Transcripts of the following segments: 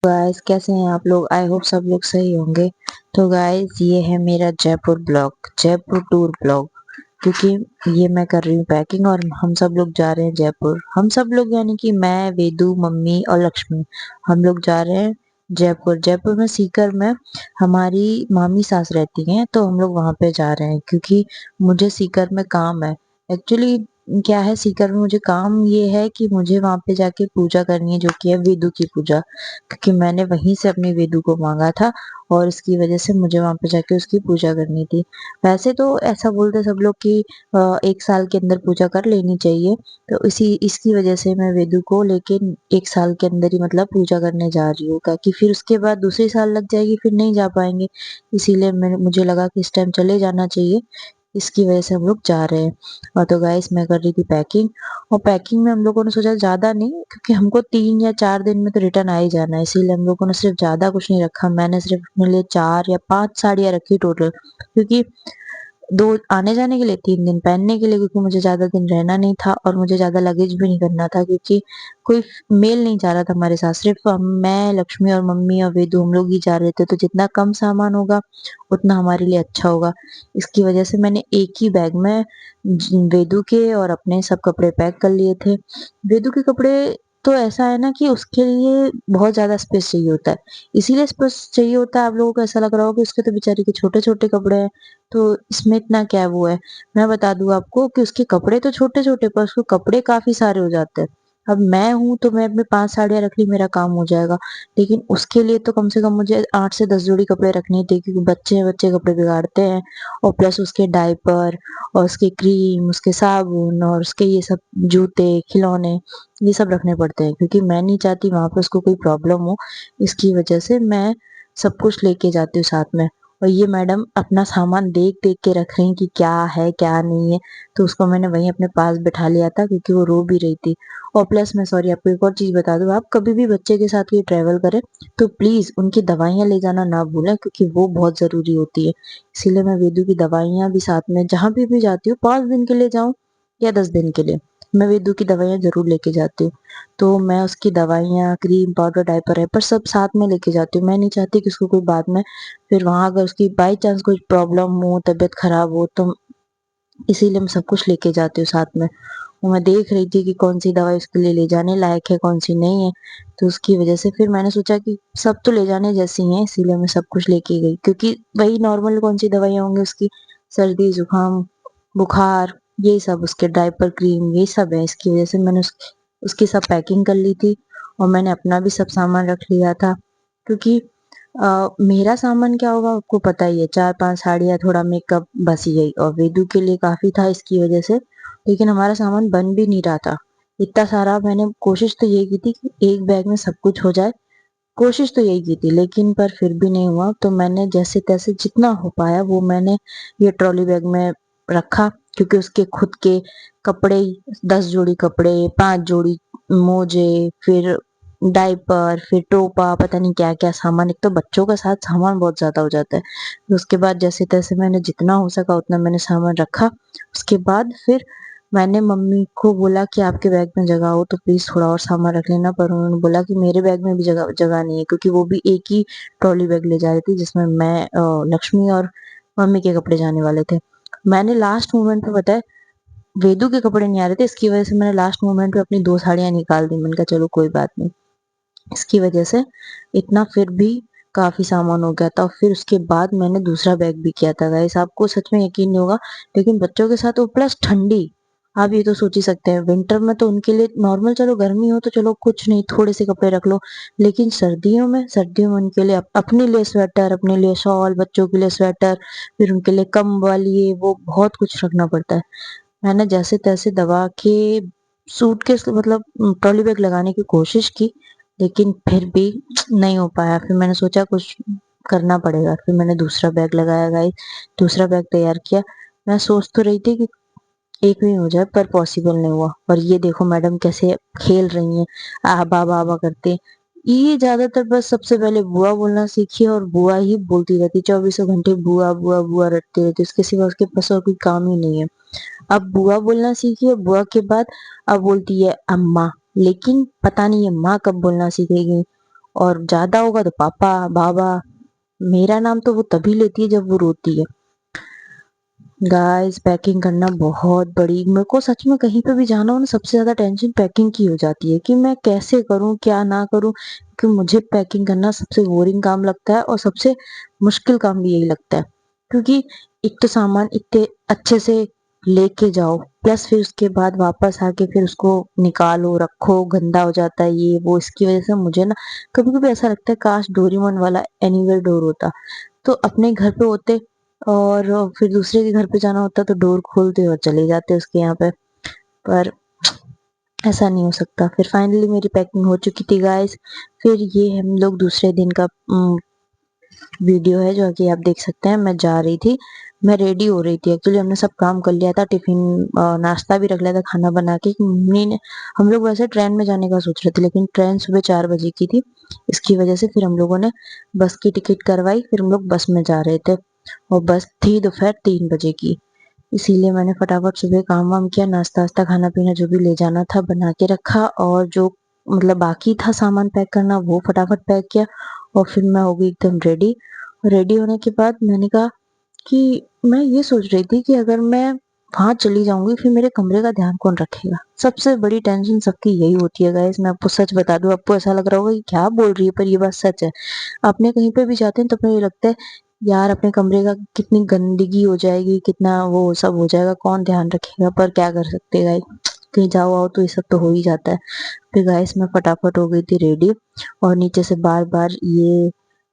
Guys कैसे हैं आप लोग। आई होप सब लोग सही होंगे। तो गाइस ये है मेरा Jaipur blog, Jaipur tour blog. क्योंकि ये मैं कर रही हूँ पैकिंग और हम सब लोग जा रहे हैं जयपुर। हम सब लोग यानी कि मैं, वेदू, मम्मी और लक्ष्मी, हम लोग जा रहे हैं जयपुर। जयपुर में सीकर में हमारी मामी सास रहती हैं, तो हम लोग वहां पे जा रहे हैं क्योंकि मुझे सीकर में काम है। एक्चुअली क्या है, सीकर में मुझे काम ये है कि मुझे वहां पे जाके पूजा करनी है, जो कि है वेदू की पूजा। क्योंकि मैंने वहीं से अपने वेदू को मांगा था और इसकी वजह से मुझे वहां पे जाके उसकी पूजा करनी थी। वैसे तो ऐसा बोलते सब लोग कि 1 साल के अंदर पूजा कर लेनी चाहिए। तो इसी इसकी वजह से मैं वेदू को लेके 1 साल के अंदर ही मतलब पूजा करने जा रही हूँ, ताकि फिर उसके बाद दूसरी साल लग जाएगी, फिर नहीं जा पाएंगे। इसीलिए मुझे लगा कि इस टाइम चले जाना चाहिए। इसकी वजह से हम लोग जा रहे हैं। और तो गाइस मैं कर रही थी पैकिंग। और पैकिंग में हम लोगों ने सोचा ज्यादा नहीं, क्योंकि हमको 3 या 4 दिन में तो रिटर्न आ ही जाना है, इसीलिए हम लोगों ने सिर्फ ज्यादा कुछ नहीं रखा। मैंने सिर्फ अपने लिए 4 या 5 साड़ियाँ रखी टोटल, क्योंकि 2 आने जाने के लिए, 3 दिन पहनने के लिए, क्योंकि मुझे ज्यादा दिन रहना नहीं था और मुझे ज्यादा लगेज भी नहीं करना था, क्योंकि कोई मेल नहीं जा रहा था हमारे साथ। सिर्फ मैं, लक्ष्मी और मम्मी और वेदू, हम लोग ही जा रहे थे। तो जितना कम सामान होगा उतना हमारे लिए अच्छा होगा। इसकी वजह से मैंने एक ही बैग में वेदू के और अपने सब कपड़े पैक कर लिए थे। वेदू के कपड़े तो ऐसा है ना कि उसके लिए बहुत ज्यादा स्पेस चाहिए होता है, इसीलिए स्पेस चाहिए होता है। आप लोगों को ऐसा लग रहा होगा कि उसके तो बेचारे के छोटे छोटे कपड़े हैं, तो इसमें इतना क्या वो है। मैं बता दूं आपको कि उसके कपड़े तो छोटे छोटे, पर उसको कपड़े काफी सारे हो जाते हैं। अब मैं हूं तो मैं अपने 5 साड़ियां रख ली, मेरा काम हो जाएगा। लेकिन उसके लिए तो कम से कम मुझे 8 से 10 जोड़ी कपड़े रखने थे, क्योंकि बच्चे बच्चे कपड़े बिगाड़ते हैं। और प्लस उसके डायपर और उसके क्रीम, उसके साबुन और उसके ये सब जूते, खिलौने, ये सब रखने पड़ते हैं, क्योंकि मैं नहीं चाहती वहां पे उसको कोई प्रॉब्लम हो। इसकी वजह से मैं सब कुछ लेके जाती हूँ साथ में। और ये मैडम अपना सामान देख देख के रख रही कि क्या है क्या नहीं है। तो उसको मैंने वहीं अपने पास बिठा लिया था, क्योंकि वो रो भी रही थी। और प्लस मैं सॉरी आपको एक और चीज बता दूं, आप कभी भी बच्चे के साथ ये ट्रेवल करें तो प्लीज उनकी दवाइयां ले जाना ना भूलें, क्योंकि वो बहुत जरूरी होती है। इसीलिए मैं वेदू की दवाइयां भी साथ में, जहां भी जाती हूँ, 5 दिन के लिए जाऊं या 10 दिन के लिए, मैं वेदू की दवाइयां जरूर लेके जाती हूँ। तो मैं उसकी दवाइयाँ, क्रीम, पाउडर, डायपर है पर सब साथ में लेके जाती हूँ। मैं नहीं चाहती कि उसको कोई बाद में, फिर वहां अगर उसकी बाई चांस कोई प्रॉब्लम हो, तबीयत खराब हो, तो इसीलिए मैं सब कुछ लेके जाती हूँ साथ में। वो मैं देख रही थी कि कौन सी दवाई उसके लिए ले जाने लायक है, कौन सी नहीं है। तो उसकी वजह से फिर मैंने सोचा कि सब तो ले जाने जैसी हैं, इसीलिए मैं सब कुछ लेके गई, क्योंकि वही नॉर्मल कौन सी दवाइयाँ होंगी उसकी, सर्दी जुकाम बुखार, यही सब, उसके डायपर क्रीम, यही सब है। इसकी वजह से मैंने उसकी सब पैकिंग कर ली थी। और मैंने अपना भी सब सामान रख लिया था, क्योंकि मेरा सामान क्या होगा आपको पता ही है, 4-5 साड़ियाँ, थोड़ा मेकअप, बस यही। और वेदू के लिए काफी था इसकी वजह से। लेकिन हमारा सामान बन भी नहीं रहा था इतना सारा। मैंने कोशिश तो यही की थी कि एक बैग में सब कुछ हो जाए, कोशिश तो यही की थी, लेकिन पर फिर भी नहीं हुआ। तो मैंने जैसे तैसे जितना हो पाया वो मैंने ये ट्रॉली बैग में रखा, क्योंकि उसके खुद के कपड़े, 10 जोड़ी कपड़े, 5 जोड़ी मोजे, फिर डायपर, फिर टोपा, पता नहीं क्या क्या सामान। एक तो बच्चों का साथ सामान बहुत ज्यादा हो जाता है। तो उसके बाद जैसे तैसे मैंने जितना हो सका उतना मैंने सामान रखा। उसके बाद फिर मैंने मम्मी को बोला कि आपके बैग में जगह हो तो प्लीज थोड़ा और सामान रख लेना, पर उन्होंने बोला कि मेरे बैग में भी जगह जगह नहीं है, क्योंकि वो भी एक ही ट्रॉली बैग ले जा रही थी, जिसमें मैं, लक्ष्मी और मम्मी के कपड़े जाने वाले थे। मैंने लास्ट मोमेंट पे, पता है, वेदू के कपड़े नहीं आ रहे थे, इसकी वजह से मैंने लास्ट मोमेंट पे अपनी 2 साड़ियां निकाल दी। मैंने कहा चलो कोई बात नहीं। इसकी वजह से इतना फिर भी काफी सामान हो गया था। और फिर उसके बाद मैंने दूसरा बैग भी किया था गाइस, आपको सच में यकीन नहीं होगा। लेकिन बच्चों के साथ वो प्लस ठंडी, आप ये तो सोच ही सकते हैं, विंटर में तो उनके लिए नॉर्मल, चलो गर्मी हो तो चलो कुछ नहीं, थोड़े से कपड़े रख लो। लेकिन सर्दियों में उनके लिए अपने लिए स्वेटर, अपने लिए शॉल, बच्चों के लिए स्वेटर, फिर उनके लिए कंबल, ये वो बहुत कुछ रखना पड़ता है। मैंने जैसे तैसे दबा के सूटकेस मतलब ट्रॉली बैग लगाने की कोशिश की, लेकिन फिर भी नहीं हो पाया। फिर मैंने सोचा कुछ करना पड़ेगा, फिर मैंने दूसरा बैग लगाया गाइस, दूसरा बैग तैयार किया। मैं सोच तो रही थी कि एक में हो जाए, पर पॉसिबल नहीं हुआ। और ये देखो मैडम कैसे खेल रही हैं, आ बा करते। ये ज्यादातर बस सबसे पहले बुआ बोलना सीखी, और बुआ ही बोलती रहती, 24 घंटे बुआ बुआ बुआ रटती रहती, उसके सिवा उसके पास और कोई काम ही नहीं है। अब बुआ बोलना सीखी और बुआ के बाद अब बोलती है अम्मा। लेकिन पता नहीं अम्मा कब बोलना सीखेगी। और ज्यादा होगा तो पापा बाबा। मेरा नाम तो वो तभी लेती है जब वो रोती है। गाइस पैकिंग करना बहुत बड़ी, मेरे को सच में कहीं पे भी जाना हो ना, सबसे ज्यादा टेंशन पैकिंग की हो जाती है कि मैं कैसे करूं क्या ना करूं, क्योंकि मुझे पैकिंग करना सबसे बोरिंग काम लगता है और सबसे मुश्किल काम भी यही लगता है। क्योंकि एक तो सामान इतने अच्छे से लेके जाओ, प्लस फिर उसके बाद वापस आके फिर उसको निकालो रखो, गंदा हो जाता है ये वो। इसकी वजह से मुझे ना कभी कभी ऐसा लगता है काश डोरेमोन वाला एनीवेयर डोर होता, तो अपने घर पे होते और फिर दूसरे के घर पे जाना होता तो डोर खोलते और चले जाते उसके यहाँ पे। पर ऐसा नहीं हो सकता। फिर फाइनली मेरी पैकिंग हो चुकी थी गाइस। फिर ये हम लोग दूसरे दिन का वीडियो है जो कि आप देख सकते हैं। मैं जा रही थी, मैं रेडी हो रही थी, एक्चुअली हमने सब काम कर लिया था, टिफिन नाश्ता भी रख लिया था खाना बना के। मम्मी ने, हम लोग वैसे ट्रेन में जाने का सोच रहे थे लेकिन ट्रेन सुबह 4 बजे की थी, इसकी वजह से फिर हम लोगों ने बस की टिकट करवाई, फिर हम लोग बस में जा रहे थे और बस थी दोपहर 3 बजे की। इसीलिए मैंने फटाफट सुबह काम वाम किया, नाश्ता वास्ता खाना पीना जो भी ले जाना था बना के रखा, और जो मतलब बाकी था सामान पैक करना वो फटाफट पैक किया। और फिर मैं हो गई एकदम रेडी। रेडी होने के बाद मैंने कहा कि मैं ये सोच रही थी कि अगर मैं वहां चली जाऊंगी फिर मेरे कमरे का ध्यान कौन रखेगा। सबसे बड़ी टेंशन सबकी यही होती है गाइस, मैं आपको सच बता दूं, आपको ऐसा लग रहा होगा कि क्या बोल रही है, पर ये बात सच है। आपने कहीं पे भी जाते हैं तो अपने ये लगता है यार अपने कमरे का कितनी गंदगी हो जाएगी, कितना वो सब हो जाएगा, कौन ध्यान रखेगा। पर क्या कर सकते हैं गाइस, कहीं जाओ आओ तो ये सब तो हो ही जाता है। फिर गाइस मैं फटाफट हो गई थी रेडी, और नीचे से बार बार ये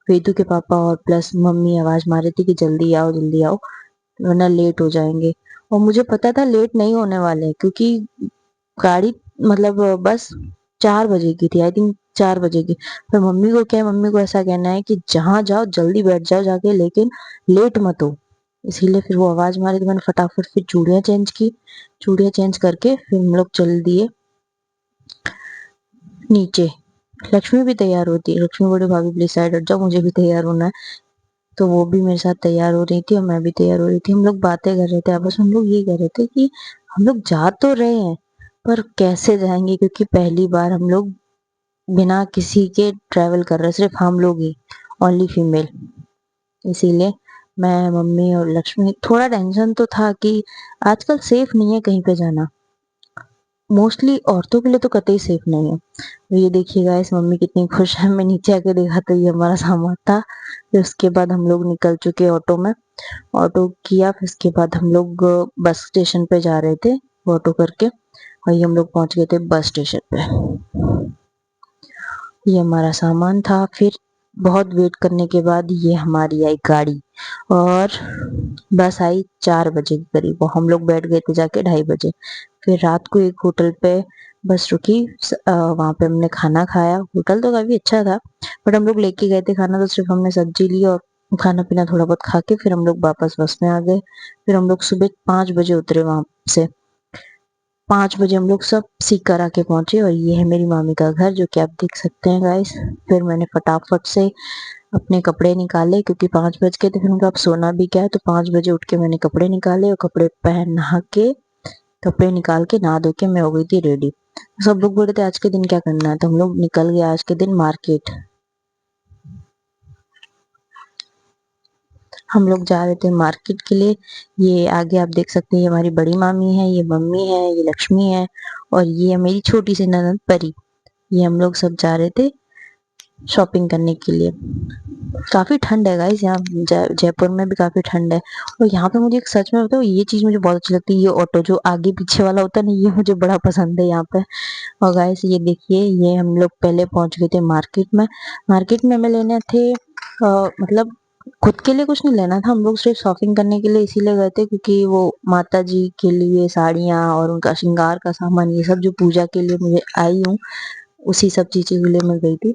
वेदू के पापा और प्लस मम्मी आवाज मार रही थी कि जल्दी आओ वरना लेट हो जाएंगे। और मुझे पता था लेट नहीं होने वाले हैं, क्योंकि गाड़ी मतलब बस 4 बजे की थी, आई थिंक 4 बजे की। पर मम्मी को क्या है, मम्मी को ऐसा कहना है कि जहां जाओ जल्दी बैठ जाओ जाके, लेकिन लेट मत हो। इसीलिए फिर वो आवाज मारी तो मैंने फटाफट फिर चूड़ियां चेंज की, चूड़ियां चेंज करके फिर हम लोग चल दिए नीचे। लक्ष्मी भी तैयार होती है, लक्ष्मी बड़ी भाभी प्लीज साइड हट जाओ, मुझे भी तैयार होना है। तो वो भी मेरे साथ तैयार हो रही थी और मैं भी तैयार हो रही थी। हम लोग बातें कर रहे थे आपस में, हम लोग ये कह रहे थे कि हम लोग जा तो रहे हैं पर कैसे जाएंगे, क्योंकि पहली बार हम लोग बिना किसी के ट्रेवल कर रहे हैं, सिर्फ हम लोग ही, ओनली फीमेल। इसीलिए मैं मम्मी और लक्ष्मी, थोड़ा टेंशन तो था कि आजकल सेफ नहीं है कहीं पे जाना, मोस्टली औरतों के लिए तो कतई सेफ नहीं है। तो ये देखिए गाइस मम्मी कितनी खुश है, मैं नीचे आके देखा तो ये हमारा सामान था। फिर उसके बाद हम लोग निकल चुके ऑटो में, ऑटो किया, फिर उसके बाद हम लोग बस स्टेशन पे जा रहे थे ऑटो करके, और ये हम लोग पहुंच गए थे बस स्टेशन पे। ये हमारा सामान था। फिर बहुत वेट करने के बाद ये हमारी आई गाड़ी, और बस आई 4 बजे के करीब, और हम लोग बैठ गए थे जाके 2:30 बजे। फिर रात को एक होटल पे बस रुकी, वहां पे हमने खाना खाया। होटल तो काफी अच्छा था, बट हम लोग लेके गए थे खाना, तो सिर्फ हमने सब्जी ली और खाना पीना थोड़ा बहुत खा के फिर हम लोग वापस बस में आ गए। फिर हम लोग सुबह 5 बजे उतरे वहां से। 5 बजे हम लोग सब सीकर आके पहुंचे, और ये है मेरी मामी का घर जो कि आप देख सकते हैं गाइस। फिर मैंने फटाफट से अपने कपड़े निकाले, क्योंकि 5 बज के थे, फिर उनका अब सोना भी क्या है, तो 5 बजे उठ के मैंने कपड़े निकाले और कपड़े पहन नहा के, कपड़े निकाल के नहा धो के मैं हो गई थी रेडी। सब लोग बोल रहे थे आज के दिन क्या करना है, तो हम लोग निकल गए आज के दिन मार्केट। हम लोग जा रहे थे मार्केट के लिए। ये आगे आप देख सकते हैं, ये हमारी बड़ी मामी है, ये मम्मी है, ये लक्ष्मी है, और ये है मेरी छोटी सी ननद परी। ये हम लोग सब जा रहे थे शॉपिंग करने के लिए। काफी ठंड है गाइस यहाँ, जयपुर में भी काफी ठंड है। और यहाँ पे मुझे एक सच में बताओ, ये चीज मुझे बहुत अच्छी लगती है, ये ऑटो जो आगे पीछे वाला होता है ना, ये मुझे बड़ा पसंद है यहाँ पे। और गाइस ये देखिए, ये हम लोग पहले पहुंच गए थे मार्केट में। मार्केट में हमें लेने थे मतलब खुद के लिए कुछ नहीं लेना था, हम लोग सिर्फ शॉपिंग करने के लिए इसीलिए गए थे, क्योंकि वो माता जी के लिए साड़ियाँ और उनका श्रृंगार का सामान, ये सब जो पूजा के लिए मुझे आई हूँ, उसी सब चीज़ों के लिए मैं गई थी।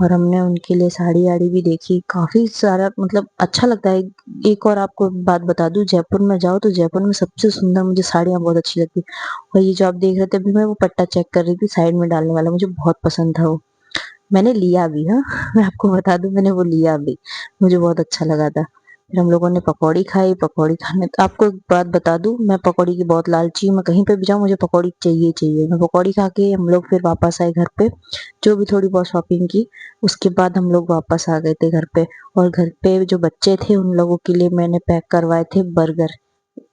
और हमने उनके लिए साड़ी आड़ी भी देखी, काफी सारा मतलब अच्छा लगता है। एक और आपको बात बता दूं, जयपुर में जाओ तो जयपुर में सबसे सुंदर मुझे साड़ियाँ बहुत अच्छी लगती। और ये जो आप देख रहे थे अभी, मैं वो पट्टा चेक कर रही थी साइड में डालने वाला, मुझे बहुत पसंद था वो, मैंने लिया भी। हाँ मैं आपको बता दूं, मैंने वो लिया भी, मुझे बहुत अच्छा लगा था। फिर हम लोगों ने पकौड़ी खाई। पकौड़ी खाने आपको एक बात बता दूं, मैं पकौड़ी की बहुत लालची हूँ। मैं कहीं पे भी जाऊँ मुझे पकौड़ी चाहिए चाहिए। मैं पकौड़ी खा के हम लोग फिर वापस आए घर पे, जो भी थोड़ी बहुत शॉपिंग की उसके बाद हम लोग वापस आ गए थे घर पे। और घर पे जो बच्चे थे उन लोगों के लिए मैंने पैक करवाए थे बर्गर।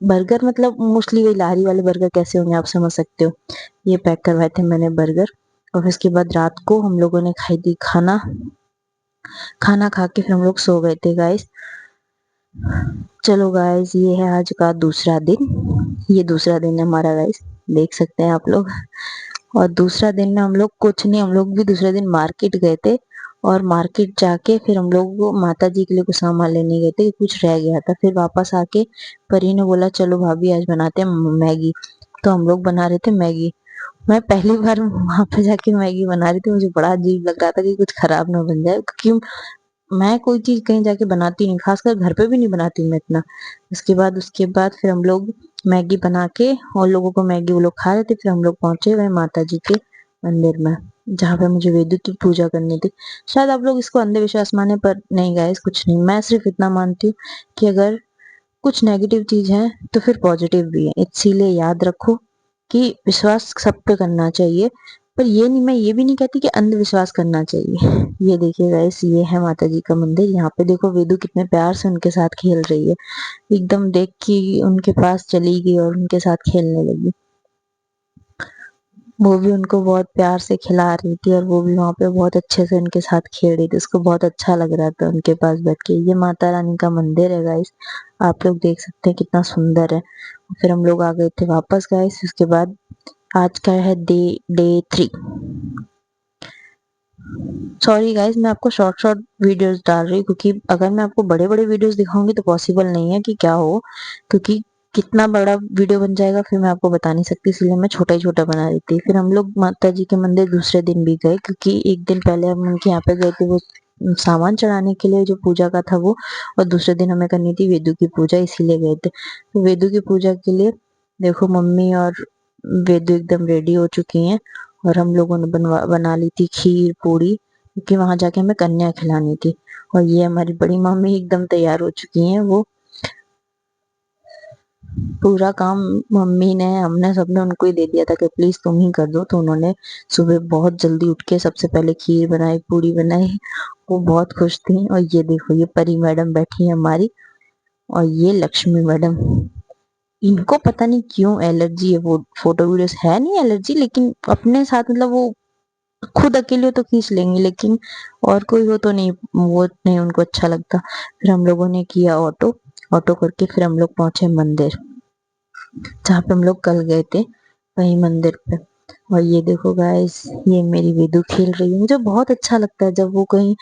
बर्गर मतलब मोस्टली वही लारी वाले बर्गर कैसे होंगे आप समझ सकते हो। ये पैक करवाए थे मैंने बर्गर। और फिर उसके बाद रात को हम लोगों ने खाई थी खाना। खाना खा के फिर हम लोग सो गए थे गाइस। चलो गाइस ये है आज का दूसरा दिन। ये दूसरा दिन है हमारा गाइस, देख सकते हैं आप लोग। और दूसरा दिन में हम लोग कुछ नहीं, हम लोग भी दूसरे दिन मार्केट गए थे। और मार्केट जाके फिर हम लोग माता जी के लिए कुछ सामान लेने गए थे, कुछ रह गया था। फिर वापस आके परी ने बोला चलो भाभी आज बनाते हैं मैगी। तो हम लोग बना रहे थे मैगी। मैं पहली बार वहां पे जाके मैगी बना रही थी, मुझे बड़ा अजीब लग रहा था कि कुछ खराब ना बन जाए, क्योंकि मैं कोई चीज कहीं जाके बनाती नहीं, खासकर घर पे भी नहीं बनाती मैं इतना। उसके बाद फिर हम लोग मैगी बना के और लोगों को मैगी वो लोग खा रहे थे। फिर हम लोग पहुंचे गए माता जी के मंदिर में, जहाँ पे मुझे वेदू की पूजा करनी थी। शायद आप लोग इसको अंधविश्वास माने पर नहीं गाइस, कुछ नहीं। मैं सिर्फ इतना मानती हूँ कि अगर कुछ नेगेटिव चीज है तो फिर पॉजिटिव भी है, इसीलिए याद रखो कि विश्वास सब पे करना चाहिए। पर ये नहीं, मैं ये भी नहीं कहती कि अंधविश्वास करना चाहिए। ये देखिए गाइस, ये है माता जी का मंदिर। यहाँ पे देखो वेदू कितने प्यार से उनके साथ खेल रही है, एकदम देख के उनके पास चली गई और उनके साथ खेलने लगी। वो भी उनको बहुत प्यार से खिला रही थी और वो भी वहां पे बहुत अच्छे से उनके साथ खेल रही थी। उसको बहुत अच्छा लग रहा था उनके पास बैठ के। ये माता रानी का मंदिर है गाइस, आप लोग देख सकते हैं कितना सुंदर है। फिर हम लोग आ गए थे वापस गाइस। उसके बाद आज का है डे 3। सॉरी गाइस, मैं आपको शॉर्ट शॉर्ट वीडियोस डाल रही हूँ, क्योंकि अगर मैं आपको बड़े बड़े वीडियोस दिखाऊंगी तो पॉसिबल नहीं है कि क्या हो, क्योंकि कितना बड़ा वीडियो बन जाएगा फिर मैं आपको बता नहीं सकती, इसलिए मैं छोटा ही छोटा बना रही थी। फिर हम लोग माता जी के मंदिर दूसरे दिन भी गए, क्योंकि एक दिन पहले हम उनके यहाँ पे गए थे वो सामान चढ़ाने के लिए जो पूजा का था वो, और दूसरे दिन हमें करनी थी वेदू की पूजा, इसीलिए गए थे। तो वेदू की पूजा के लिए देखो मम्मी और वेदू एकदम रेडी हो चुकी हैं। और हम लोगों ने बना ली थी खीर पूड़ी, क्योंकि वहां जाके हमें कन्या खिलानी थी। और ये हमारी बड़ी मम्मी एकदम तैयार हो चुकी हैं। वो पूरा काम मम्मी ने, हमने सबने उनको ही दे दिया था कि प्लीज तुम ही कर दो। तो उन्होंने सुबह बहुत जल्दी उठ के सबसे पहले खीर बनाई, पूड़ी बनाई। वो बहुत खुश थी। और ये देखो ये परी मैडम बैठी है हमारी, और ये लक्ष्मी मैडम। इनको पता नहीं क्यों एलर्जी है, वो फोटो वीडियोस है नहीं एलर्जी, लेकिन अपने साथ मतलब वो खुद अकेले हो तो खींच लेंगे, लेकिन और कोई हो तो नहीं, वो नहीं उनको अच्छा लगता। फिर हम लोगों ने किया ऑटो। ऑटो करके फिर हम लोग पहुंचे मंदिर, जहाँ पे हम लोग कल गए थे, वही मंदिर पे। और ये देखो गाइस, ये मेरी वेदू खेल रही है। मुझे बहुत अच्छा लगता है जब वो कहीं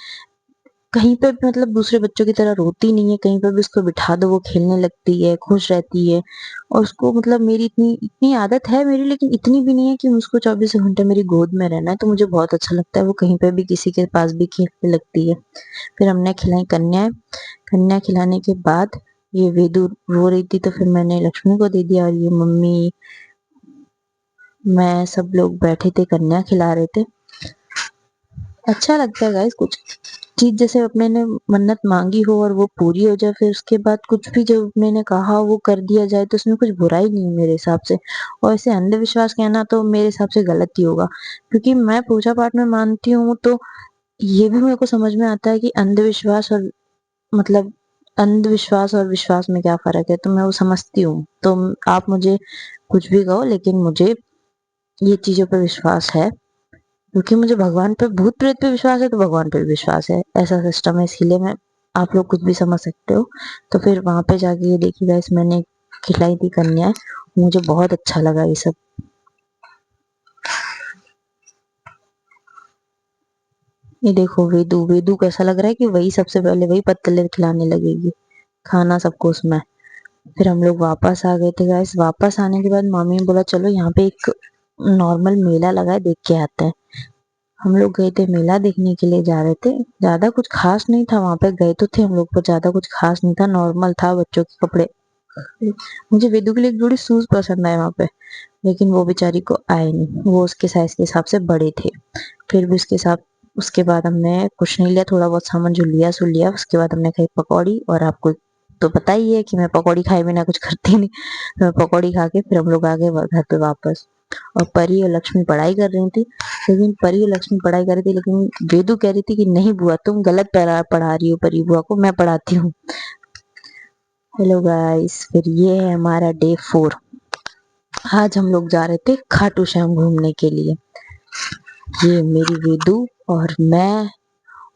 कहीं पे भी मतलब दूसरे बच्चों की तरह रोती नहीं है, कहीं पे भी उसको बिठा दो वो खेलने लगती है, खुश रहती है। और उसको मतलब मेरी इतनी इतनी आदत है मेरी, लेकिन इतनी भी नहीं है कि उसको 24 घंटे मेरी गोद में रहना है। तो मुझे बहुत अच्छा लगता है वो कहीं पे भी किसी के पास भी खेलने लगती है। फिर हमने खिलाई कन्या। कन्या खिलाने के बाद ये वेदू रो रही थी, तो फिर मैंने लक्ष्मी को दे दिया। और ये मम्मी, मैं, सब लोग बैठे थे कन्या खिला रहे थे। अच्छा लगता है गाइस, कुछ चीज जैसे अपने ने मन्नत मांगी हो और वो पूरी हो जाए, फिर उसके बाद कुछ भी जो अपने ने कहा वो कर दिया जाए, तो उसमें कुछ बुराई नहीं है मेरे हिसाब से। और इसे अंधविश्वास कहना तो मेरे हिसाब से गलत ही होगा, क्योंकि मैं पूजा पाठ में मानती हूँ। तो ये भी मेरे को समझ में आता है कि अंधविश्वास और मतलब अंधविश्वास और विश्वास में क्या फर्क है, तो मैं वो समझती हूँ। तो आप मुझे कुछ भी कहो, लेकिन मुझे ये चीजों पर विश्वास है, क्योंकि मुझे भगवान पे, भूत प्रेत पे विश्वास है तो भगवान पे भी विश्वास है, ऐसा सिस्टम है। इसीलिए मैं, आप लोग कुछ भी समझ सकते हो। तो फिर वहां पे जाके ये देखी गाइस, मैंने खिलाई थी कन्या, मुझे बहुत अच्छा लगा ये सब। ये देखो वेदू, वेदू कैसा लग रहा है कि वही सबसे पहले वही पत्तले खिलाने लगेगी, खाना सबको उसमें। फिर हम लोग वापस आ गए थे गाइस। वापस आने के बाद मम्मी ने बोला चलो यहाँ पे एक नॉर्मल मेला लगा है, देख के आते हैं। हम लोग गए थे मेला देखने के लिए जा रहे थे। ज्यादा कुछ खास नहीं था वहां पे, गए तो थे हम लोग पर ज्यादा कुछ खास नहीं था, नॉर्मल था बच्चों के कपड़े। मुझे वेदू के लिए एक जोड़ी शूज पसंद आए वहां पे, लेकिन वो बेचारी को आए नहीं, वो उसके साइज के हिसाब से बड़े थे। फिर भी उसके साथ, उसके बाद हमने कुछ नहीं लिया, थोड़ा बहुत सामान जो लिया सो लिया। उसके बाद हमने खाई पकौड़ी और आपको तो पता ही है कि मैं पकौड़ी खाए बिना कुछ करती नहीं। तो मैं पकौड़ी खा के फिर हम लोग आ गए घर पे वापस। और परी और लक्ष्मी पढ़ाई कर रही थी, लेकिन परी और लक्ष्मी पढ़ाई कर रही थी, लेकिन वेदू कह रही थी कि नहीं बुआ तुम गलत पढ़ा रही हो परी बुआ को, मैं पढ़ाती हूँ। हेलो गाइस, फिर ये है हमारा डे 4। आज हम लोग जा रहे थे खाटू श्याम घूमने के लिए। ये मेरी वेदू और मैं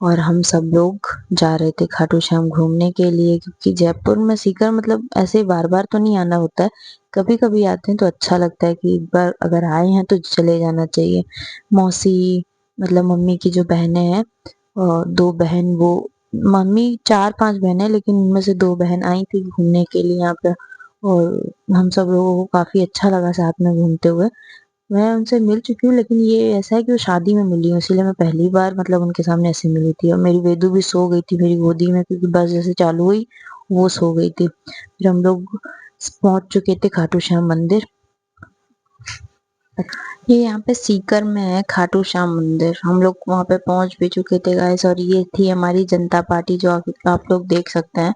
और हम सब लोग जा रहे थे खाटू श्याम घूमने के लिए, क्योंकि जयपुर में सीकर मतलब ऐसे बार बार तो नहीं आना होता है, कभी कभी आते हैं तो अच्छा लगता है कि एक बार अगर आए हैं तो चले जाना चाहिए। मौसी मतलब मम्मी की जो बहनें हैं और 2 बहन, वो मम्मी 4-5 बहनें, लेकिन उनमें से 2 बहन आई थी घूमने के लिए यहाँ पे। और हम सब लोगों को काफी अच्छा लगा साथ में घूमते हुए। मैं उनसे मिल चुकी हूँ, लेकिन ये ऐसा है कि वो शादी में मिली हूँ, इसीलिए मैं पहली बार मतलब उनके सामने ऐसे मिली थी। और मेरी वेदू भी सो गई थी मेरी गोदी में, क्योंकि बस जैसे चालू हुई वो सो गई थी। फिर हम लोग पहुंच चुके थे खाटू श्याम मंदिर। ये यहाँ पे सीकर में है खाटू श्याम मंदिर। हम लोग वहाँ पे पहुंच भी चुके थे गाइस। और ये थी हमारी जनता पार्टी, जो आप लोग देख सकते हैं।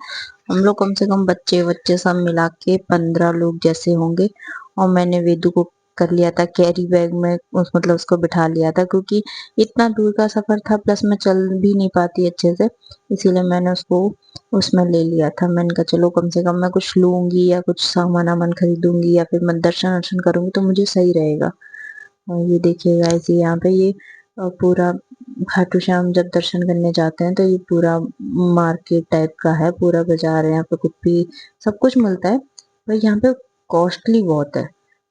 हम लोग कम से कम बच्चे बच्चे सब मिला के 15 लोग जैसे होंगे। और मैंने वेदू को कर लिया था कैरी बैग में, मतलब उसको बिठा लिया था, क्योंकि इतना दूर का सफर था, प्लस मैं चल भी नहीं पाती अच्छे से, इसीलिए मैंने उसको उसमें ले लिया था। मैंने कहा चलो कम से कम मैं कुछ लूंगी या कुछ सामान वामान खरीदूंगी या फिर मैं दर्शन वर्शन करूंगी तो मुझे सही रहेगा। और ये देखिएगा ऐसे यहाँ पे ये पूरा खाटू श्याम जब दर्शन करने जाते हैं तो ये पूरा मार्केट टाइप का है, पूरा बाजार है, यहाँ पे कुछ भी सब कुछ मिलता है। पर यहाँ पे कॉस्टली बहुत है,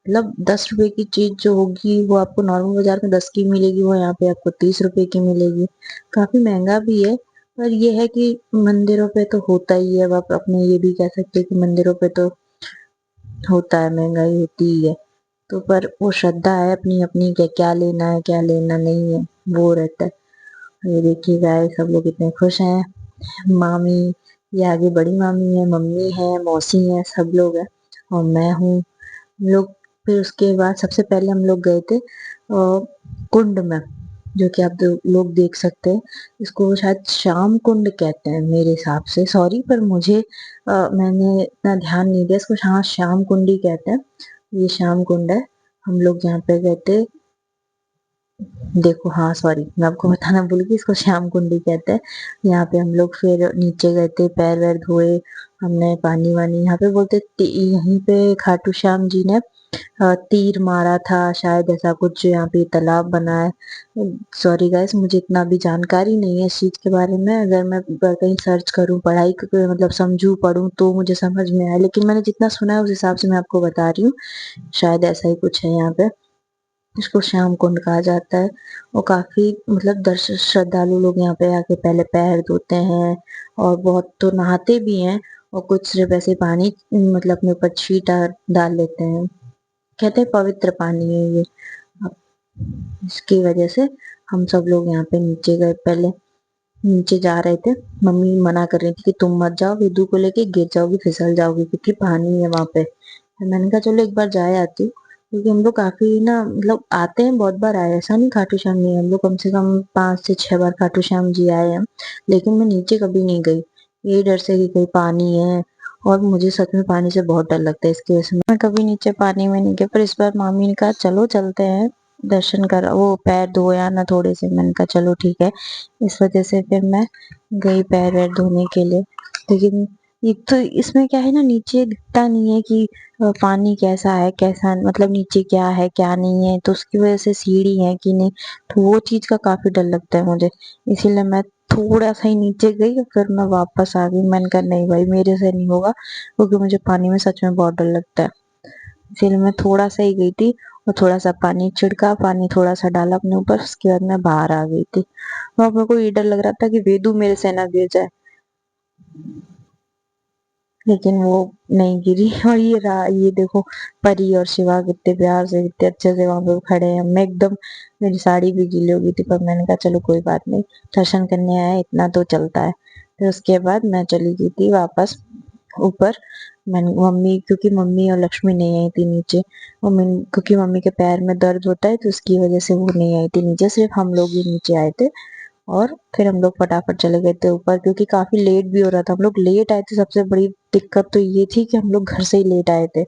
मतलब 10 रुपए की चीज जो होगी वो आपको नॉर्मल बाजार में 10 की मिलेगी, वो यहाँ पे आपको 30 रुपए की मिलेगी। काफी महंगा भी है। पर ये है कि मंदिरों पे तो होता ही है, अब आप अपने ये भी कह सकते हैं कि मंदिरों पे तो होता है, महंगाई होती ही है। तो पर वो श्रद्धा है अपनी अपनी, क्या क्या लेना है क्या लेना नहीं है वो रहता है। ये देखिए गाइस, सब लोग इतने खुश हैं। मामी, ये आगे बड़ी मामी है, मम्मी है, मौसी है, सब लोग हैं और मैं हूँ। हम लोग फिर उसके बाद सबसे पहले हम लोग गए थे कुंड में, जो कि आप लोग देख सकते हैं। इसको शायद श्याम कुंड कहते हैं मेरे हिसाब से, सॉरी पर मुझे मैंने इतना ध्यान नहीं दिया इसको। हाँ, श्याम कुंड ही कहते हैं। ये श्याम कुंड है। हम लोग यहाँ पे गए थे। देखो, हाँ सॉरी मैं आपको बताना भूल गई, इसको श्याम कुंडी कहते हैं। यहाँ पे हम लोग फिर नीचे गए थे, पैर वैर धोए हमने, पानी वानी यहाँ पे बोलते यहीं पे खाटू श्याम जी ने तीर मारा था शायद, ऐसा कुछ यहाँ पे तालाब बना है। सॉरी गाइस, मुझे इतना भी जानकारी नहीं है इस चीज के बारे में। अगर मैं कहीं सर्च करूँ, पढ़ाई मतलब समझू पढ़ूं तो मुझे समझ में आए, लेकिन मैंने जितना सुना है उस हिसाब से मैं आपको बता रही हूँ। शायद ऐसा ही कुछ है यहाँ पे, इसको श्याम कुंड कहा जाता है। और काफी मतलब दर्शक श्रद्धालु लोग यहाँ पे आके पहले पैर धोते हैं और बहुत तो नहाते भी हैं, और कुछ सिर्फ ऐसे पानी मतलब अपने ऊपर छींटा डाल लेते हैं। कहते हैं पवित्र पानी है ये। इसकी वजह से हम सब लोग यहाँ पे नीचे गए, पहले नीचे जा रहे थे। मम्मी मना कर रही थी कि तुम मत जाओ, विदू को लेके गिर जाओगी फिसल जाओगी, क्योंकि पानी है वहां पे। तो मैंने कहा चलो एक बार जाए आती हूँ, क्योंकि हम लोग काफी ना मतलब आते हैं, बहुत बार आए, ऐसा नहीं खाटू श्याम नहीं, हम लोग कम से कम 5 से 6 बार खाटू श्याम जी आए हैं। लेकिन मैं नीचे कभी नहीं गई, यही डर से कि कहीं पानी है, और मुझे सच में पानी से बहुत डर लगता है, इसकी वजह से मैं कभी नीचे पानी में नहीं गई। पर इस बार मामी ने कहा चलो चलते हैं, दर्शन कर, वो पैर धोया ना थोड़े से, मैंने कहा चलो ठीक है। इस वजह से फिर मैं गई पैर वैर धोने के लिए। लेकिन एक तो इसमें क्या है ना, नीचे दिखता नहीं है कि पानी कैसा है कैसा, मतलब नीचे क्या है क्या नहीं है, तो उसकी वजह से सीढ़ी है कि नहीं, तो वो चीज का काफी डर लगता है मुझे। इसीलिए मैं थोड़ा सा ही नीचे गई और फिर मैं वापस आ गई। मैंने कहा नहीं भाई, मेरे से नहीं होगा, क्योंकि मुझे पानी में सच में बहुत डर लगता है। इसीलिए मैं थोड़ा सा ही गई थी और थोड़ा सा पानी छिड़का, पानी थोड़ा सा डाला अपने ऊपर, उसके बाद मैं बाहर आ गई थी। वहां मेरे को ये डर लग रहा था कि वेदू मेरे से ना गिर जाए, लेकिन वो नहीं गिरी। और ये रहा, ये देखो परी और शिवा कितने प्यार से कितने अच्छे से वहां पे खड़े हैं। मैं एकदम, मेरी साड़ी भी गीली हो गई थी, पर मैंने कहा चलो कोई बात नहीं, दर्शन करने आए इतना तो चलता है। फिर उसके बाद मैं चली गई थी वापस ऊपर। मैंने मम्मी, क्योंकि मम्मी और लक्ष्मी नहीं आई थी नीचे, मम्मी क्योंकि मम्मी के पैर में दर्द होता है तो उसकी वजह से वो नहीं आई थी नीचे, सिर्फ हम लोग ही नीचे आए थे। और फिर हम लोग फटाफट चले गए थे ऊपर, क्योंकि काफी लेट भी हो रहा था। हम लोग लेट आए थे, सबसे बड़ी दिक्कत तो ये थी कि हम लोग घर से ही लेट आए थे।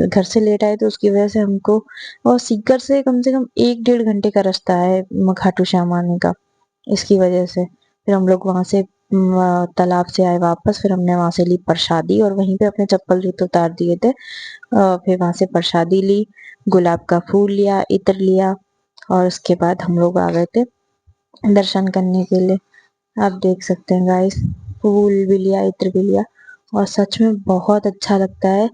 घर से लेट आए तो उसकी वजह से हमको, और सीकर से कम 1-1.5 घंटे का रास्ता है खाटू श्याम आने का। इसकी वजह से फिर हम लोग वहां से तालाब से आए वापस। फिर हमने वहां से ली प्रसादी और वहीं पे अपने चप्पल जूते उतार दिए थे। फिर वहां से प्रसादी ली, गुलाब का फूल लिया, इत्र लिया, और उसके बाद हम लोग आ गए थे दर्शन करने के लिए। आप देख सकते हैं गाइस, फूल भी लिया, इत्र भी लिया, और सच में बहुत अच्छा लगता है।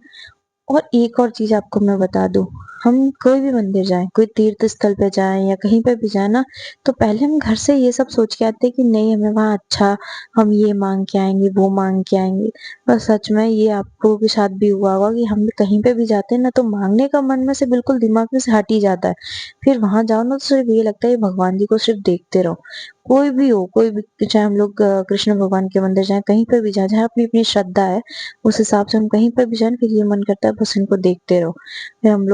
और एक और चीज आपको मैं बता दूं, हम कोई भी मंदिर जाएं, कोई तीर्थ स्थल पे जाएं या कहीं पे भी जाए ना, तो पहले हम घर से ये सब सोच के आते हैं कि नहीं हमें वहां अच्छा, हम ये मांग के आएंगे, वो मांग के आएंगे। पर सच में ये आपको के साथ भी हुआ होगा कि हम कहीं पे भी जाते हैं ना, तो मांगने का मन में से बिल्कुल दिमाग में से हट ही जाता है। फिर वहां जाओ ना, तो सिर्फ ये लगता है भगवान जी को सिर्फ देखते रहो। कोई भी हो, कोई भी, चाहे हम लोग कृष्ण भगवान के मंदिर जाए, कहीं पे भी जाए, जहाँ अपनी अपनी श्रद्धा है, उस हिसाब से हम कहीं पर भी जाए, फिर ये मन करता है बस इनको देखते रहो। फिर हम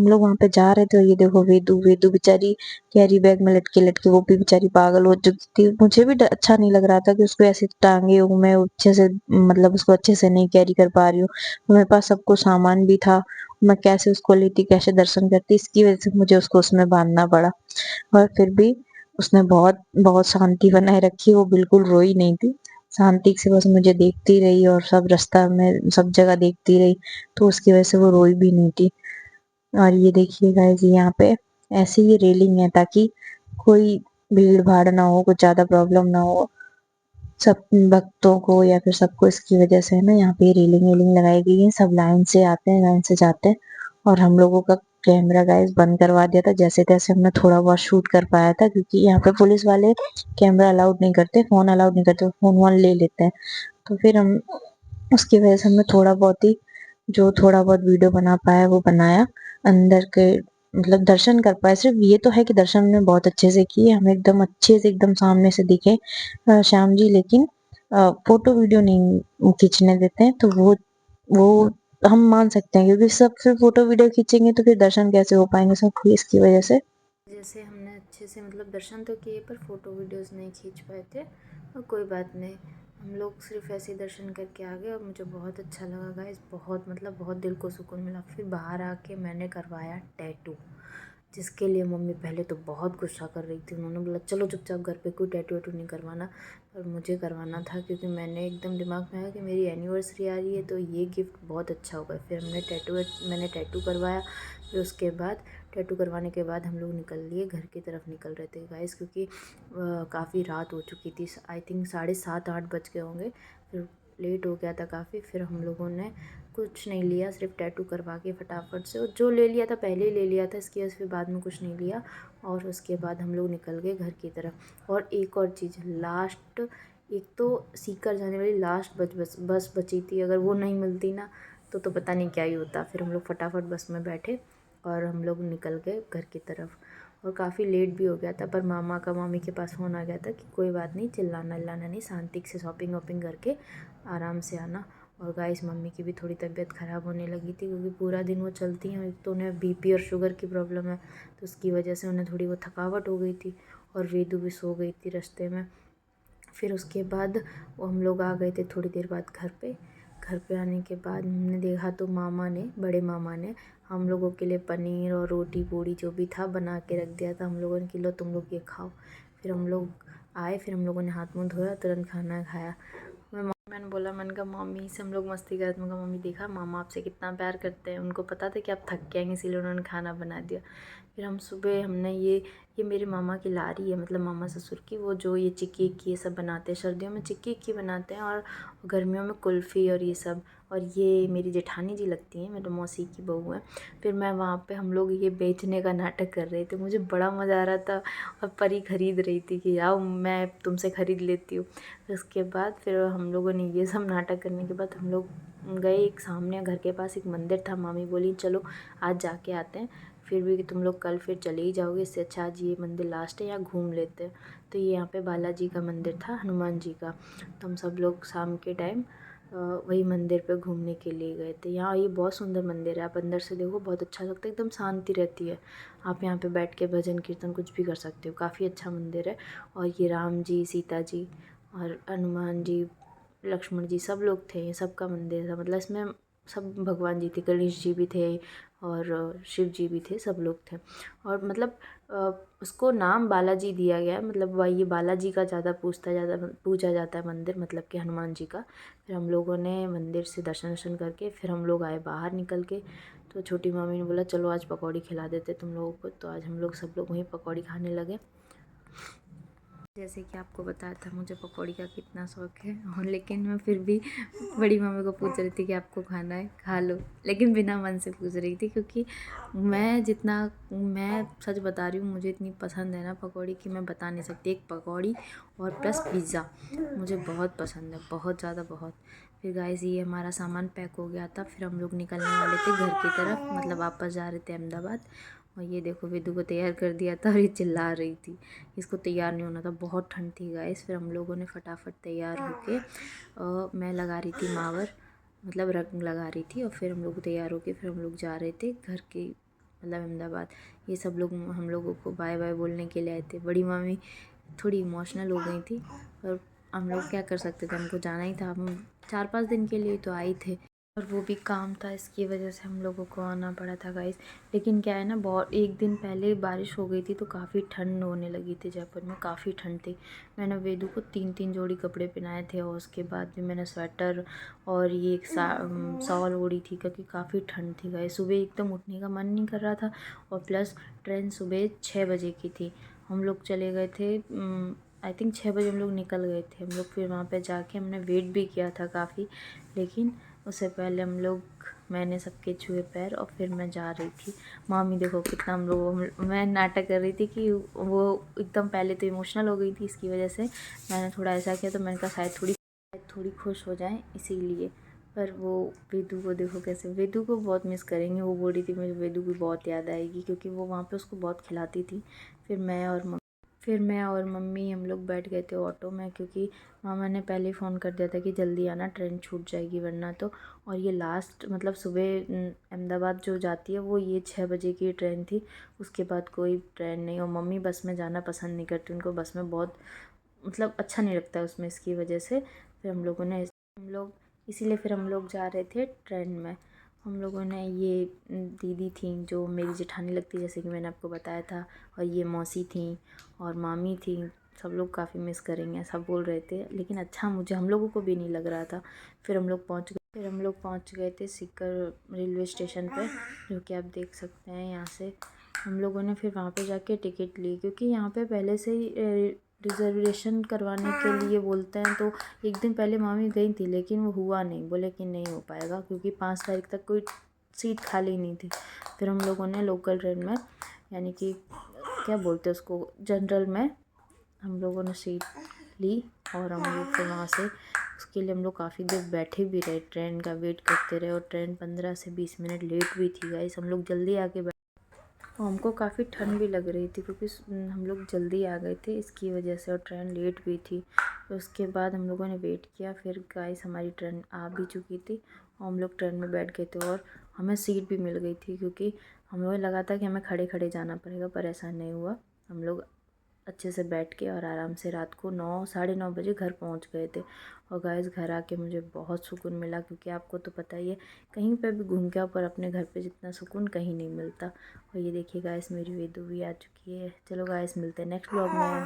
लोग वहां पे जा रहे थे, और ये देखो वेदू वेदू बेचारी कैरी बैग में लटके लटके वो भी बेचारी पागल हो चुकी थी। मुझे भी अच्छा नहीं लग रहा था कि उसको ऐसे टांगे हूँ मैं अच्छे से, मतलब उसको अच्छे से नहीं कैरी कर पा रही हूँ। मेरे पास सब कुछ सामान भी था, मैं कैसे उसको लेती, कैसे दर्शन करती, इसकी वजह से मुझे उसको उसमें बांधना पड़ा। और फिर भी उसने बहुत बहुत शांति बनाए रखी, वो बिल्कुल रोई नहीं थी। शांति से बस मुझे देखती रही, और सब रास्ता में सब जगह देखती रही, तो उसकी वजह से वो रोई भी नहीं थी। और ये देखिए गाइस, यहाँ पे ऐसी ही रेलिंग है ताकि कोई भीड़ भाड़ ना हो, कुछ ज्यादा प्रॉब्लम ना हो सब भक्तों को या फिर सबको। इसकी वजह से है ना, यहाँ पे रेलिंग वेलिंग लगाई गई है, सब लाइन से आते हैं, लाइन से जाते हैं। और हम लोगों का कैमरा गाइस बंद करवा दिया था, जैसे तैसे हमने थोड़ा बहुत शूट कर पाया था, क्योंकि यहाँ पे पुलिस वाले कैमरा अलाउड नहीं करते, फोन अलाउड नहीं करते, फोन वोन ले लेते हैं। तो फिर हम, उसकी वजह से हमने थोड़ा बहुत ही, जो थोड़ा बहुत वीडियो बना पाया वो बनाया। अंदर के मतलब दर्शन कर पाए, सिर्फ ये तो है कि दर्शन में बहुत अच्छे से किए, हम एकदम अच्छे से एकदम सामने से दिखे श्याम जी। लेकिन फोटो वीडियो नहीं खींचने देते हैं, तो वो हम मान सकते हैं, क्योंकि सब फिर फोटो वीडियो खींचेंगे तो फिर दर्शन कैसे हो पाएंगे सब, इसकी वजह से। जैसे हमने अच्छे से मतलब दर्शन तो किए पर फ़ोटो वीडियोज़ नहीं खींच पाए थे, और कोई बात नहीं, हम लोग सिर्फ ऐसे ही दर्शन करके आ गए। और मुझे बहुत अच्छा लगा गाइस, बहुत मतलब बहुत दिल को सुकून मिला। फिर बाहर आके मैंने करवाया टैटू, जिसके लिए मम्मी पहले तो बहुत गुस्सा कर रही थी। उन्होंने बोला चलो चुपचाप घर पे, कोई टैटू वैटू नहीं करवाना। पर मुझे करवाना था, क्योंकि मैंने एकदम दिमाग में आया कि मेरी एनिवर्सरी आ रही है तो ये गिफ्ट बहुत अच्छा होगा। फिर मैंने टैटू करवाया। फिर उसके बाद टैटू करवाने के बाद हम लोग निकल लिए, घर की तरफ निकल रहे थे गाइस, क्योंकि काफ़ी रात हो चुकी थी। आई थिंक 7:30-8 बज गए होंगे। फिर लेट हो गया था काफ़ी। फिर हम लोगों ने कुछ नहीं लिया, सिर्फ टैटू करवा के फटाफट से, और जो ले लिया था पहले ही ले लिया था, इसकी वजह से फिर बाद में कुछ नहीं लिया। और उसके बाद हम लोग निकल गए घर की तरफ। और एक और चीज़ लास्ट, एक तो सीकर जाने वाली लास्ट बस बची थी, अगर वो नहीं मिलती ना तो पता नहीं क्या ही होता। फिर हम लोग फटाफट बस में बैठे और हम लोग निकल गए घर की तरफ। और काफ़ी लेट भी हो गया था, पर मामी के पास फ़ोन आ गया था कि कोई बात नहीं, चिल्लाना नहीं, शांति से शॉपिंग वॉपिंग करके आराम से आना। और गाइस मम्मी की भी थोड़ी तबीयत ख़राब होने लगी थी, क्योंकि पूरा दिन वो चलती हैं, एक तो उन्हें बीपी और शुगर की प्रॉब्लम है, तो उसकी वजह से उन्हें थोड़ी वो थकावट हो गई थी। और वेदू भी सो गई थी रास्ते में। फिर उसके बाद वो हम लोग आ गए थे थोड़ी देर बाद घर पे। घर पे आने के बाद हमने देखा तो बड़े मामा ने हम लोगों के लिए पनीर और रोटी पूड़ी जो भी था बना के रख दिया था। हम लोगों ने कि लो तुम लोग ये खाओ। फिर हम लोग आए, फिर हम लोगों ने हाथ मुँह धोया, तुरंत खाना खाया। मैंने बोला, मैंने कहा मम्मी से हम लोग मस्ती करते, मैंने कहा मम्मी देखा मामा आपसे कितना प्यार करते हैं, उनको पता था कि आप थक के आएंगे इसीलिए उन्होंने खाना बना दिया। फिर हम सुबह हमने ये मेरे मामा की लारी है, मतलब मामा ससुर की, वो जो ये चिक्की इक्की ये सब बनाते हैं, सर्दियों में चिक्की इक्की बनाते हैं और गर्मियों में कुल्फ़ी और ये सब। और ये मेरी जेठानी जी लगती हैं, मेरे मौसी की बहू है। फिर मैं वहाँ पे हम लोग ये बेचने का नाटक कर रहे थे, मुझे बड़ा मज़ा आ रहा था। और परी ख़रीद रही थी कि आओ मैं तुमसे ख़रीद लेती हूँ। फिर उसके बाद फिर हम लोगों ने ये सब नाटक करने के बाद हम लोग गए, एक सामने घर के पास एक मंदिर था, मामी बोली चलो आज जाके आते हैं। फिर भी कि तुम लोग कल फिर चले ही जाओगे, इससे अच्छा आज ये मंदिर लास्ट है, यहाँ घूम लेते हैं। तो ये यहाँ पे बालाजी का मंदिर था, हनुमान जी का। तो हम सब लोग शाम के टाइम वही मंदिर पे घूमने के लिए गए थे। यहाँ ये बहुत सुंदर मंदिर है, आप अंदर से देखो बहुत अच्छा लगता है, एकदम शांति रहती है। आप यहाँ पे बैठ के भजन कीर्तन कुछ भी कर सकते हो, काफ़ी अच्छा मंदिर है। और ये राम जी, सीता जी और हनुमान जी, लक्ष्मण जी सब लोग थे, ये सबका मंदिर था। मतलब इसमें सब भगवान जी थे, गणेश जी भी थे और शिव जी भी थे, सब लोग थे। और मतलब उसको नाम बालाजी दिया गया है, मतलब वही ये बालाजी का ज़्यादा पूजा जाता है मंदिर, मतलब कि हनुमान जी का। फिर हम लोगों ने मंदिर से दर्शन वर्शन करके फिर हम लोग आए बाहर निकल के। तो छोटी मामी ने बोला चलो आज पकौड़ी खिला देते तुम लोगों को, तो आज हम लोग सब लोग वहीं पकौड़ी खाने लगे। जैसे कि आपको बताया था मुझे पकौड़ी का कितना शौक़ है, और लेकिन मैं फिर भी बड़ी मम्मी को पूछ रही थी कि आपको खाना है खा लो, लेकिन बिना मन से पूछ रही थी, क्योंकि मैं सच बता रही हूँ, मुझे इतनी पसंद है ना पकौड़ी कि मैं बता नहीं सकती। एक पकौड़ी और प्लस पिज़्ज़ा मुझे बहुत पसंद है, बहुत ज़्यादा बहुत। फिर गाइस ये हमारा सामान पैक हो गया था, फिर हम लोग निकलने वाले थे घर की तरफ, मतलब वापस जा रहे थे अहमदाबाद। और ये देखो वेदू को तैयार कर दिया था और ये चिल्ला रही थी, इसको तैयार नहीं होना था, बहुत ठंड थी गाइस। फिर हम लोगों ने फटाफट तैयार होके मैं लगा रही थी मावर, मतलब रंग लगा रही थी, और फिर हम लोग तैयार होके फिर हम लोग जा रहे थे घर के, मतलब अहमदाबाद। ये सब लोग हम लोगों को बाय बाय बोलने के लिए आए थे। बड़ी मामी थोड़ी इमोशनल हो गई थी, और हम लोग क्या कर सकते थे, हमको जाना ही था, हम 4-5 दिन के लिए तो आए थे, और वो भी काम था, इसकी वजह से हम लोगों को आना पड़ा था गाइस। लेकिन क्या है ना, बहुत एक दिन पहले बारिश हो गई थी, तो काफ़ी ठंड होने लगी थी जयपुर में, काफ़ी ठंड थी। मैंने वेदू को 3-3 जोड़ी कपड़े पहनाए थे, और उसके बाद भी मैंने स्वेटर और ये एक शॉल ओढ़ी थी, क्योंकि काफ़ी ठंड थी गाइस। सुबह एकदम उठने का मन नहीं कर रहा था, और प्लस ट्रेन सुबह 6 बजे की थी। हम लोग चले गए थे, आई थिंक 6 बजे हम लोग निकल गए थे। हम लोग फिर वहाँ पे जाके हमने वेट भी किया था काफ़ी, लेकिन उससे पहले मैंने सबके छुए पैर, और फिर मैं जा रही थी। मामी देखो कितना मैं नाटक कर रही थी कि वो एकदम पहले तो इमोशनल हो गई थी, इसकी वजह से मैंने थोड़ा ऐसा किया, तो मैंने कहा शायद थोड़ी खुश हो जाएं इसीलिए। पर वो वेदू को देखो कैसे, वेदू को बहुत मिस करेंगे। वो बोल रही थी मुझे वेदू की बहुत याद आएगी, क्योंकि वो वहाँ पे उसको बहुत खिलाती थी। फिर मैं और मम्मी हम लोग बैठ गए थे ऑटो में, क्योंकि मामा ने पहले फ़ोन कर दिया था कि जल्दी आना, ट्रेन छूट जाएगी वरना तो। और ये लास्ट मतलब सुबह अहमदाबाद जो जाती है वो ये 6 बजे की ट्रेन थी, उसके बाद कोई ट्रेन नहीं। और मम्मी बस में जाना पसंद नहीं करती, उनको बस में बहुत मतलब अच्छा नहीं लगता है उसमें, इसकी वजह से फिर इसीलिए फिर हम लोग जा रहे थे ट्रेन में। हम लोगों ने ये दीदी थी जो मेरी जेठानी लगती है, जैसे कि मैंने आपको बताया था, और ये मौसी थी और मामी थी, सब लोग काफ़ी मिस करेंगे सब बोल रहे थे, लेकिन अच्छा मुझे हम लोगों को भी नहीं लग रहा था। फिर हम लोग पहुंच गए थे सीकर रेलवे स्टेशन पे, जो कि आप देख सकते हैं यहाँ से। हम लोगों ने फिर वहाँ पे जाके टिकट ली, क्योंकि यहाँ पे पहले से ही रिजर्वेशन करवाने के लिए बोलते हैं। तो एक दिन पहले मामी गई थी, लेकिन वो हुआ नहीं, बोले कि नहीं हो पाएगा, क्योंकि 5 तारीख तक कोई सीट खाली नहीं थी। फिर हम लोगों ने लोकल ट्रेन में, यानी कि क्या बोलते हैं उसको, जनरल में हम लोगों ने सीट ली, और हम लोग फिर वहाँ से उसके लिए हम लोग काफ़ी देर बैठे भी रहे, ट्रेन का वेट करते रहे। और ट्रेन 15 से 20 मिनट लेट भी थी गाइस, हम लोग जल्दी आके और हमको काफ़ी ठंड भी लग रही थी, क्योंकि हम लोग जल्दी आ गए थे इसकी वजह से, और ट्रेन लेट भी थी। तो उसके बाद हम लोगों ने वेट किया, फिर गाइस हमारी ट्रेन आ भी चुकी थी, और हम लोग ट्रेन में बैठ गए थे, और हमें सीट भी मिल गई थी, क्योंकि हमें लगा था कि हमें खड़े खड़े जाना पड़ेगा, पर ऐसा नहीं हुआ। हम लोग अच्छे से बैठ के और आराम से रात को 9 साढ़े 9 बजे घर पहुंच गए थे। और गाइस घर आके मुझे बहुत सुकून मिला, क्योंकि आपको तो पता ही है कहीं पे भी घूम के पर अपने घर पे जितना सुकून कहीं नहीं मिलता। और ये देखिए गाइस मेरी वेदू भी आ चुकी है। चलो गाइस मिलते हैं नेक्स्ट व्लॉग में।